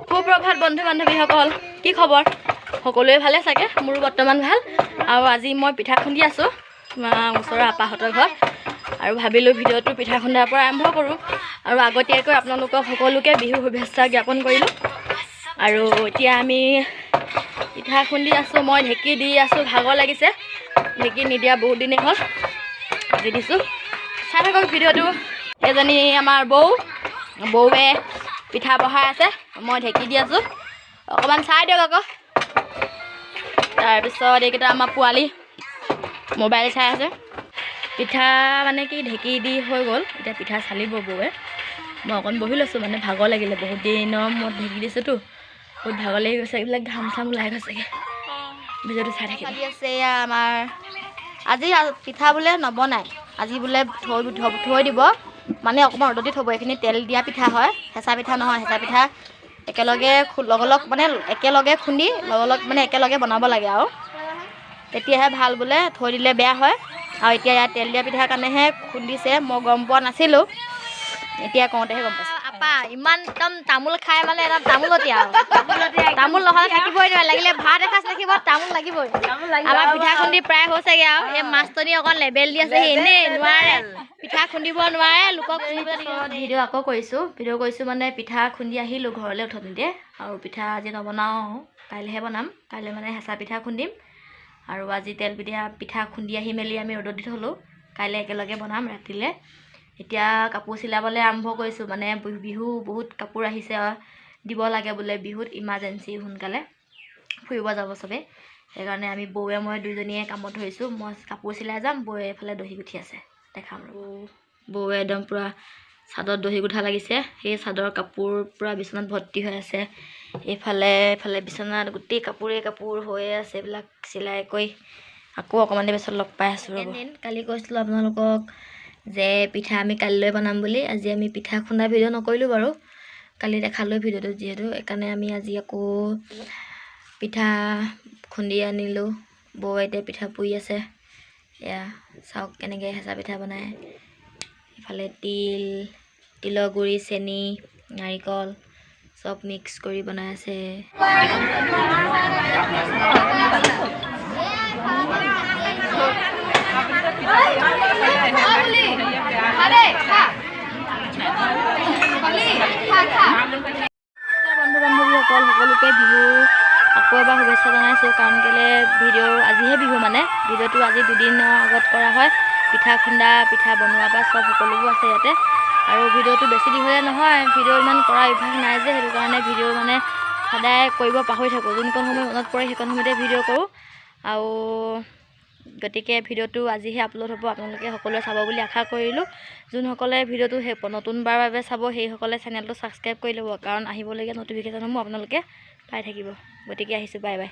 সুপ্ৰভাত বন্ধু বান্ধৱীসকল, কি খবৰ? সকলোৱে ভালে চাগে? মোৰো বৰ্তমান ভাল। আৰু আজি মই পিঠা খুন্দি আছোঁ ওচৰৰ আপাহঁতৰ ঘৰত, আৰু ভাবিলোঁ ভিডিঅ'টো পিঠা খুন্দাৰ পৰা আৰম্ভ কৰোঁ। আৰু আগতীয়াকৈ আপোনালোকক সকলোকে বিহু শুভেচ্ছা জ্ঞাপন কৰিলোঁ। আৰু এতিয়া আমি পিঠা খুন্দি আছোঁ, মই ঢেঁকী দি আছোঁ, ভাগৰ লাগিছে। ঢেঁকী নিদিয়া বহুত দিনেই হ'ল, দি দিছোঁ। চাই থাকক ভিডিঅ'টো। এজনী আমাৰ বৌৱে পিঠা বহাই আছে, মই ঢেঁকী দি আছোঁ, অকণমান চাই দিয়ক আকৌ। তাৰপিছত এইকেইটা আমাৰ পোৱালি মোবাইল চাই আছে। পিঠা মানে কি ঢেঁকী দি হৈ গ'ল, এতিয়া পিঠা চালিব বৌৱে। মই অকণ বহি লৈছোঁ, মানে ভাগৰ লাগিলে, বহুত দিনৰ মূৰত ঢেঁকী দিছোঁতো, বহুত ভাগৰ লাগি গৈছে, এইবিলাক ঘাম চাম ওলাই গৈছেগৈ। ভিডিঅ'টো চাই থাকিব। আছে এয়া আমাৰ আজি পিঠা বোলে নবনায়, আজি বোলে থৈ দিব, মানে অকণমান ৰ'দত দি থ'ব। এইখিনি তেল দিয়া পিঠা হয়, হেঁচা পিঠা নহয়। হেঁচা পিঠা একেলগে একেলগে খুন্দি মানে একেলগে বনাব লাগে, আৰু তেতিয়াহে ভাল বোলে, থৈ দিলে বেয়া হয়। আৰু এতিয়া ইয়াত তেল দিয়া পিঠাৰ কাৰণেহে খুন্দিছে, মই গম পোৱা নাছিলোঁ, এতিয়া কওঁতেহে গম পাইছোঁ। আপা ইমান একদম তামোল খাই, মানে একদম তামোলতীয়া আৰু তামোল নহ'লে থাকিবই নোৱাৰে, লাগিলে ভাত এসাঁজ থাকিব, তামোল লাগিবই। আমাৰ পিঠা খুন্দি প্ৰায় হৈছেগৈ, আৰু এই মাছটনি অকণ লেবেল দি আছে, এনেই নোৱাৰে, পিঠা খুন্দিব নোৱাৰে, লোকক ভিডিঅ' আকৌ কৰিছোঁ মানে পিঠা খুন্দি আহিলোঁ ঘৰলৈ উঠনিতে, আৰু পিঠা আজি নবনাওঁ, কাইলৈহে বনাম। কাইলৈ মানে হেঁচা পিঠা খুন্দিম, আৰু আজি তেল পিঠা খুন্দি আহি মেলি আমি ৰ'দত দি থ'লোঁ, কাইলৈ একেলগে বনাম ৰাতিলৈ। এতিয়া কাপোৰ চিলাবলৈ আৰম্ভ কৰিছোঁ, মানে বিহু বহুত কাপোৰ আহিছে, দিব লাগে বোলে বিহুত, ইমাৰ্জেঞ্চি সোনকালে ফুৰিব যাব চবেই। সেইকাৰণে আমি বৌৱে মই দুইজনীয়ে কামত ধৰিছোঁ। মই কাপোৰ চিলাই যাম, বৌৱে এইফালে দহি গুঠি আছে, দেখাম। বৌৱে একদম পূৰা চাদৰত দহি গুঠা লাগিছে, সেই চাদৰ কাপোৰ পূৰা বিচনাত ভৰ্তি হৈ আছে। এইফালে বিচনাত গোটেই কাপোৰ হৈয়ে আছে, এইবিলাক চিলাই কৰি আকৌ অকণমান দেৰি পাছত লগ পাই আছোঁ। কালি কৈছিলোঁ আপোনালোকক যে পিঠা আমি কালিলৈ বনাম বুলি। আজি আমি পিঠা খুন্দা ভিডিঅ' নকৰিলোঁ বাৰু, কালি দেখালোঁ ভিডিঅ'টো যিহেতু, সেইকাৰণে আমি আজি আকৌ পিঠা খুন্দি আনিলোঁ। বৌ এতিয়া পিঠা পুৰি আছে, এয়া চাওক কেনেকৈ হেঁচা পিঠা বনায়। ইফালে তিলৰ গুড়ি, চেনি, নাৰিকল চব মিক্স কৰি বনাই আছে। বন্ধু বান্ধৱীসকল সকলোকে বিহু আকৌ এবাৰ শুভেচ্ছা জনাইছোঁ। কাৰণ কেলৈ আজিহে বিহু, মানে ভিডিঅ'টো আজি দুদিনৰ আগত কৰা হয়। পিঠা খুন্দা, পিঠা বনোৱাৰ পৰা চব সকলোবোৰ আছে ইয়াতে। আৰু ভিডিঅ'টো বেছি দীঘলীয়া নহয়, ভিডিঅ' ইমান কৰা অভ্যাস নাই যে, সেইটো কাৰণে ভিডিঅ' মানে সদায় কৰিব পাহৰি থাকোঁ। যোনকণ সময় মনত পৰে সেইকণ সময়তে ভিডিঅ' কৰোঁ, আৰু গতিকে ভিডিঅ'টো আজিহে আপলোড হ'ব। আপোনালোকে সকলোৱে চাব বুলি আশা কৰিলোঁ। যোনসকলে ভিডিঅ'টো নতুনবাৰৰ বাবে চাব, সেইসকলে চেনেলটো ছাবস্ক্ৰাইব কৰি ল'ব, কাৰণ আহিবলগীয়া ন'টিফিকেশ্যনসমূহ আপোনালোকে পাই থাকিব। গতিকে আহিছোঁ, বাই বাই।